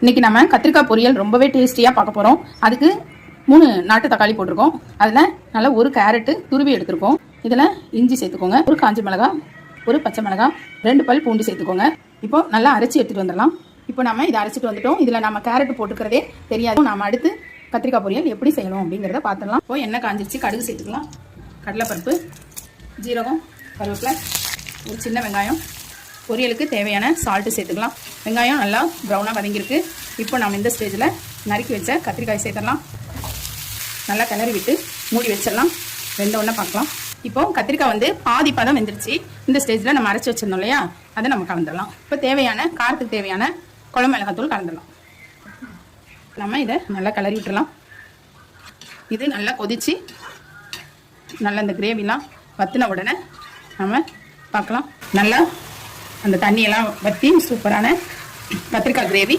இன்னைக்கு நம்ம கத்திரிக்காய் பொரியல் ரொம்பவே டேஸ்டியாக பார்க்க போகிறோம். அதுக்கு 3 நாட்டு தக்காளி போட்டிருக்கோம். அதில் நல்லா ஒரு கேரட்டு துருவி எடுத்துருக்கோம். இதில் இஞ்சி சேர்த்துக்கோங்க, ஒரு காஞ்ச மிளகாய், ஒரு பச்சை மிளகாய், 2 பல் பூண்டு சேர்த்துக்கோங்க. இப்போ நல்லா அரைச்சி எடுத்துகிட்டு வந்துடலாம். இப்போ நம்ம இதை அரைச்சிட்டு வந்துட்டோம். இதில் நம்ம கேரட்டு போட்டுக்கிறதே தெரியாது. நம்ம அடுத்து கத்திரிக்காய் பொரியல் எப்படி செய்யணும் அப்படிங்கிறத பார்த்துடலாம். இப்போ எண்ணெய் காஞ்சிருச்சு, கடுகு சேர்த்துக்கலாம், கடலைப்பருப்பு, ஜீரகம், கருவேப்பிலை, ஒரு சின்ன வெங்காயம், பொரியலுக்கு தேவையான சால்ட்டு சேர்த்துக்கலாம். வெங்காயம் நல்லா ப்ரௌனாக வதங்கியிருக்கு. இப்போ நம்ம இந்த ஸ்டேஜில் நறுக்கி வச்ச கத்திரிக்காய் சேர்த்துடலாம். நல்லா கிளறி விட்டு மூடி வச்சிடலாம். வெந்தோடனே பார்க்கலாம். இப்போ கத்திரிக்காய் வந்து பாதி பதம் வெந்துருச்சு. இந்த ஸ்டேஜில் நம்ம அரைச்சி வச்சிருந்தோம் இல்லையா, அதை நம்ம கலந்துடலாம். இப்போ தேவையான காரத்துக்கு தேவையான குழம்பு மிளகாத்தூள் கலந்துடலாம். நம்ம இதை நல்லா கிளறி விட்டுடலாம். இது நல்லா கொதிச்சு நல்லா இந்த கிரேவிலாம் வற்றின உடனே நம்ம பார்க்கலாம். நல்லா அந்த தண்ணியெல்லாம் வற்றி சூப்பரான கத்திரிக்காய் கிரேவி